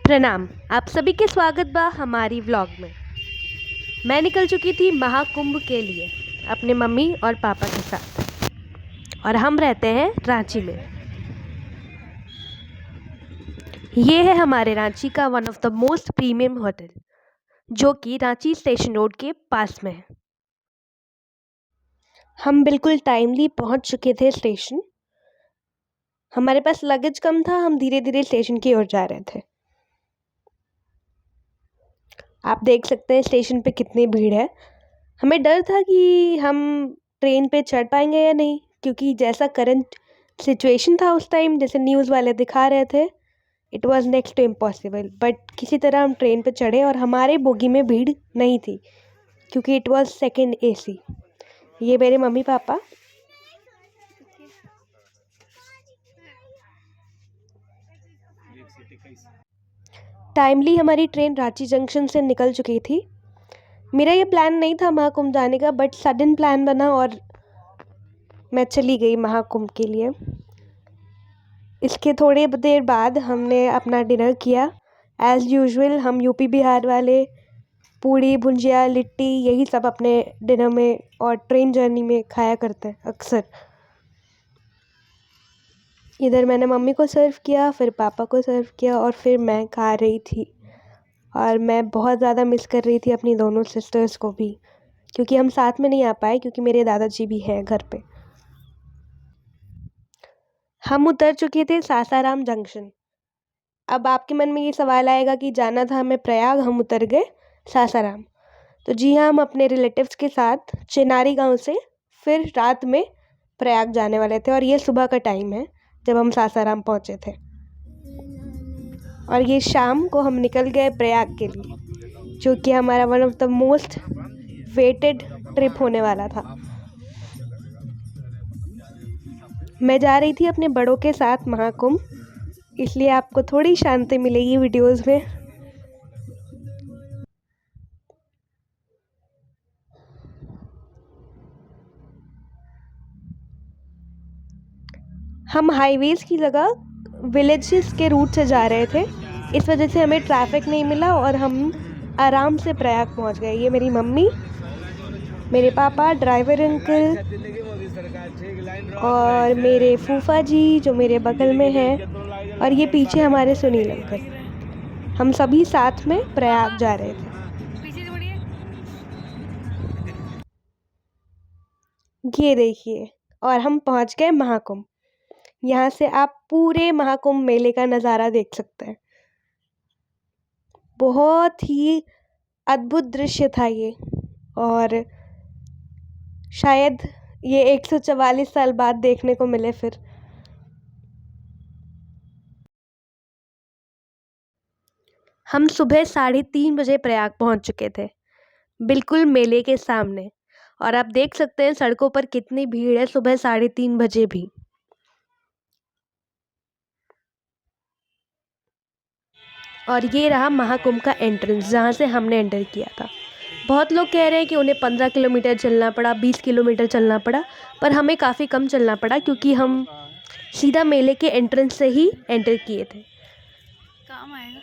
प्रणाम, आप सभी के स्वागत बा हमारी व्लॉग में। मैं निकल चुकी थी महाकुंभ के लिए अपने मम्मी और पापा के साथ, और हम रहते हैं रांची में। ये है हमारे रांची का one of the most premium hotel, जो कि रांची स्टेशन रोड के पास में है। हम बिल्कुल टाइमली पहुंच चुके थे स्टेशन। हमारे पास लगेज कम था, हम धीरे धीरे स्टेशन की ओर जा रहे थे। आप देख सकते हैं स्टेशन पे कितनी भीड़ है। हमें डर था कि हम ट्रेन पे चढ़ पाएंगे या नहीं, क्योंकि जैसा करंट सिचुएशन था उस टाइम, जैसे न्यूज़ वाले दिखा रहे थे, it was next to impossible. But किसी तरह हम ट्रेन पे चढ़े और हमारे बोगी में भीड़ नहीं थी, क्योंकि इट वाज सेकंड एसी। ये मेरे मम्मी पापा। टाइमली हमारी ट्रेन रांची जंक्शन से निकल चुकी थी। मेरा ये प्लान नहीं था महाकुंभ जाने का, बट सडन प्लान बना और मैं चली गई महाकुंभ के लिए। इसके थोड़ी देर बाद हमने अपना डिनर किया। एज़ यूजुअल हम यूपी बिहार वाले पूड़ी भुंजिया लिट्टी यही सब अपने डिनर में और ट्रेन जर्नी में खाया करते हैं अक्सर। इधर मैंने मम्मी को सर्व किया, फिर पापा को सर्व किया, और फिर मैं खा रही थी। और मैं बहुत ज़्यादा मिस कर रही थी अपनी दोनों सिस्टर्स को भी, क्योंकि हम साथ में नहीं आ पाए, क्योंकि मेरे दादाजी भी हैं घर पे। हम उतर चुके थे सासाराम जंक्शन। अब आपके मन में ये सवाल आएगा कि जाना था हमें प्रयाग, हम उतर गए सासाराम। तो जी हाँ, हम अपने रिलेटिव्स के साथ चिनारी गांव से फिर रात में प्रयाग जाने वाले थे, और ये सुबह का टाइम है जब हम सासाराम पहुँचे थे। और ये शाम को हम निकल गए प्रयाग के लिए, जो कि हमारा one of the most waited trip होने वाला था। मैं जा रही थी अपने बड़ों के साथ महाकुंभ, इसलिए आपको थोड़ी शांति मिलेगी वीडियोस में। हम हाईवेज की जगह विलेजेस के रूट से जा रहे थे, इस वजह से हमें ट्रैफिक नहीं मिला और हम आराम से प्रयाग पहुंच गए। ये मेरी मम्मी, मेरे पापा, ड्राइवर अंकल और मेरे फूफा जी जो मेरे बगल में हैं, और ये पीछे हमारे सुनील अंकल। हम सभी साथ में प्रयाग जा रहे थे। ये देखिए, और हम पहुंच गए महाकुंभ। यहाँ से आप पूरे महाकुंभ मेले का नज़ारा देख सकते हैं। बहुत ही अद्भुत दृश्य था ये, और शायद ये 144 साल बाद देखने को मिले फिर। हम सुबह 3:30 बजे प्रयाग पहुंच चुके थे, बिल्कुल मेले के सामने। और आप देख सकते हैं सड़कों पर कितनी भीड़ है सुबह 3:30 बजे भी। और ये रहा महाकुंभ का एंट्रेंस, जहाँ से हमने एंटर किया था। बहुत लोग कह रहे हैं कि उन्हें 15 किलोमीटर चलना पड़ा, 20 किलोमीटर चलना पड़ा, पर हमें काफ़ी कम चलना पड़ा, क्योंकि हम सीधा मेले के एंट्रेंस से ही एंटर किए थे। काम आएगा।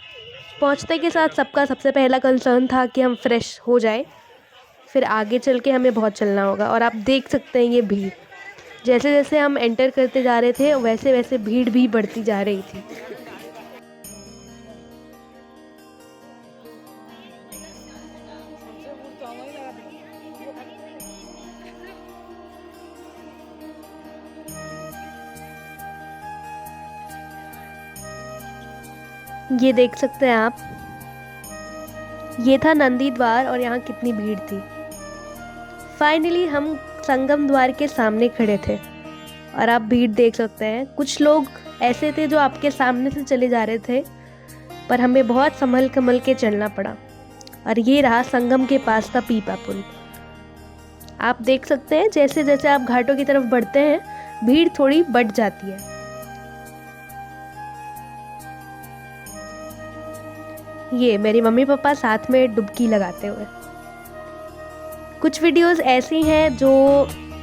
पहुँचने के साथ सबका सबसे पहला कंसर्न था कि हम फ्रेश हो जाए, फिर आगे चल के हमें बहुत चलना होगा। और आप देख सकते हैं ये भीड़, जैसे जैसे हम एंटर करते जा रहे थे वैसे वैसे भीड़ भी बढ़ती जा रही थी। ये देख सकते हैं आप, ये था नंदी द्वार, और यहाँ कितनी भीड़ थी। फाइनली हम संगम द्वार के सामने खड़े थे, और आप भीड़ देख सकते हैं। कुछ लोग ऐसे थे जो आपके सामने से चले जा रहे थे, पर हमें बहुत संभल कमल के चलना पड़ा। और ये रहा संगम के पास का पीपा पुल। आप देख सकते हैं जैसे जैसे आप घाटों की तरफ बढ़ते हैं भीड़ थोड़ी बढ़ जाती है। ये मेरी मम्मी पापा साथ में डुबकी लगाते हुए। कुछ वीडियोस ऐसी हैं जो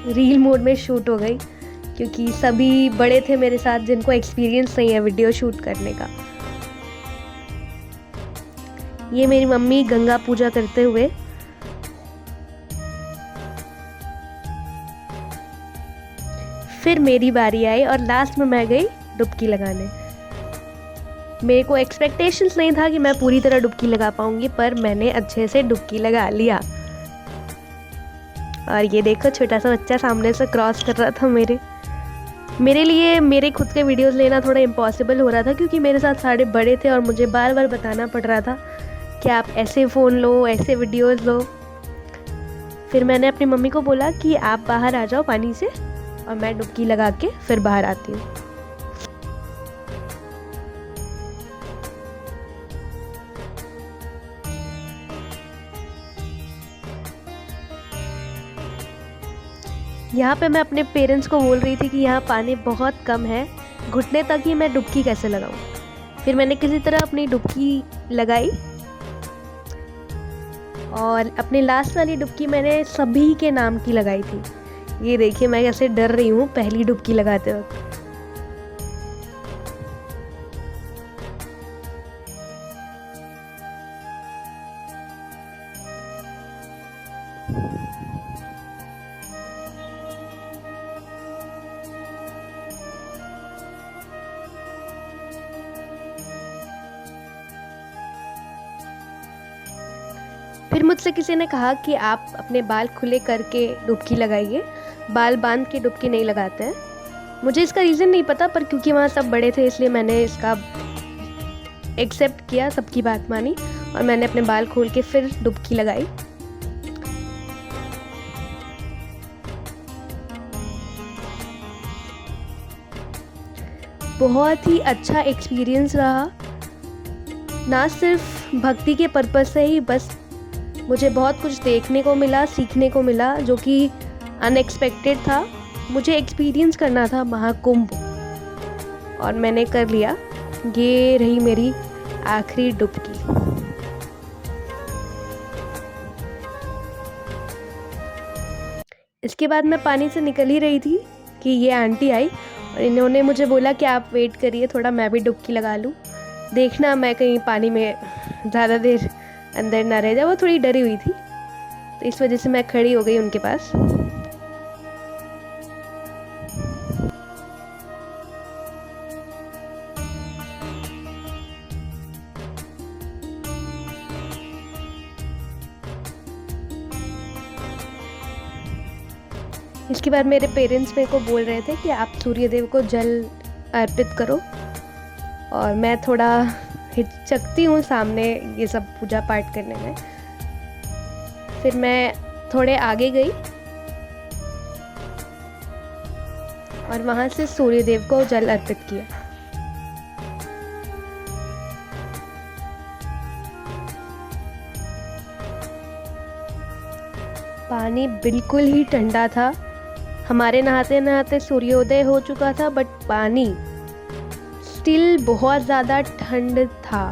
रील मोड में शूट हो गई, क्योंकि सभी बड़े थे मेरे साथ जिनको एक्सपीरियंस नहीं है वीडियो शूट करने का। ये मेरी मम्मी गंगा पूजा करते हुए। फिर मेरी बारी आई और लास्ट में मैं गई डुबकी लगाने। मेरे को एक्सपेक्टेशंस नहीं था कि मैं पूरी तरह डुबकी लगा पाऊंगी, पर मैंने अच्छे से डुबकी लगा लिया। और ये देखो छोटा सा बच्चा सामने से क्रॉस कर रहा था। मेरे लिए मेरे खुद के वीडियोस लेना थोड़ा इम्पॉसिबल हो रहा था, क्योंकि मेरे साथ सारे बड़े थे और मुझे बार बार बताना पड़ रहा था कि आप ऐसे फ़ोन लो, ऐसे वीडियोस लो। फिर मैंने अपनी मम्मी को बोला कि आप बाहर आ जाओ पानी से और मैं डुबकी लगा के फिर बाहर आती हूँ। यहाँ पे मैं अपने पेरेंट्स को बोल रही थी कि यहाँ पानी बहुत कम है, घुटने तक ही मैं डुबकी कैसे लगाऊँ। फिर मैंने किसी तरह अपनी डुबकी लगाई और अपनी लास्ट वाली डुबकी मैंने सभी के नाम की लगाई थी। ये देखिए मैं कैसे डर रही हूँ पहली डुबकी लगाते वक्त। फिर मुझसे किसी ने कहा कि आप अपने बाल खुले करके डुबकी लगाइए, बाल बांध के डुबकी नहीं लगाते हैं। मुझे इसका रीज़न नहीं पता, पर क्योंकि वहाँ सब बड़े थे इसलिए मैंने इसका एक्सेप्ट किया, सबकी बात मानी और मैंने अपने बाल खोल के फिर डुबकी लगाई। बहुत ही अच्छा एक्सपीरियंस रहा, ना सिर्फ भक्ति के पर्पज़ से ही, बस मुझे बहुत कुछ देखने को मिला, सीखने को मिला, जो कि अनएक्सपेक्टेड था। मुझे एक्सपीरियंस करना था महाकुंभ और मैंने कर लिया। ये रही मेरी आखिरी डुबकी। इसके बाद मैं पानी से निकल ही रही थी कि ये आंटी आई और इन्होंने मुझे बोला कि आप वेट करिए थोड़ा, मैं भी डुबकी लगा लूँ, देखना मैं कहीं पानी में ज़्यादा देर अंदर ना रह जाए। वो थोड़ी डरी हुई थी तो इस वजह से मैं खड़ी हो गई उनके पास। इसके बाद मेरे पेरेंट्स मेरे को बोल रहे थे कि आप सूर्यदेव को जल अर्पित करो, और मैं थोड़ा हिचकती हूँ सामने ये सब पूजा पाठ करने में। फिर मैं थोड़े आगे गई और वहाँ से सूर्यदेव को जल अर्पित किया। पानी बिल्कुल ही ठंडा था। हमारे नहाते नहाते सूर्योदय हो चुका था, बट पानी स्टिल बहुत ज़्यादा ठंड था।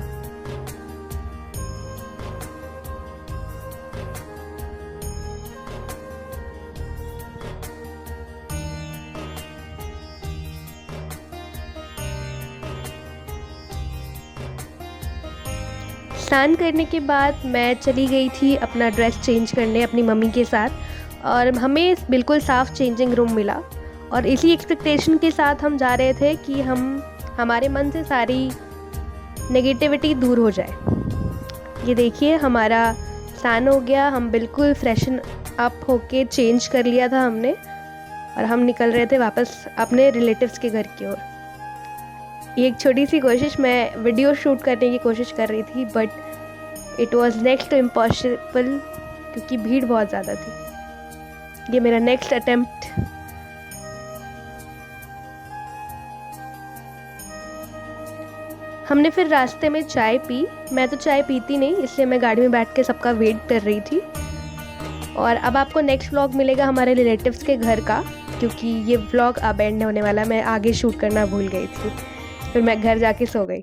स्नान करने के बाद मैं चली गई थी अपना ड्रेस चेंज करने अपनी मम्मी के साथ, और हमें बिल्कुल साफ़ चेंजिंग रूम मिला। और इसी एक्सपेक्टेशन के साथ हम जा रहे थे कि हमारे मन से सारी नेगेटिविटी दूर हो जाए। ये देखिए हमारा स्नान हो गया, हम बिल्कुल फ्रेशन अप होके चेंज कर लिया था हमने, और हम निकल रहे थे वापस अपने रिलेटिव्स के घर की ओर। ये एक छोटी सी कोशिश, मैं वीडियो शूट करने की कोशिश कर रही थी, but it was next to impossible क्योंकि भीड़ बहुत ज़्यादा थी। ये मेरा नेक्स्ट अटेम्प्ट। हमने फिर रास्ते में चाय पी। मैं तो चाय पीती नहीं, इसलिए मैं गाड़ी में बैठ के सबका वेट कर रही थी। और अब आपको नेक्स्ट व्लॉग मिलेगा हमारे रिलेटिव्स के घर का, क्योंकि ये व्लॉग अब एंड होने वाला, मैं आगे शूट करना भूल गई थी। फिर मैं घर जाके सो गई।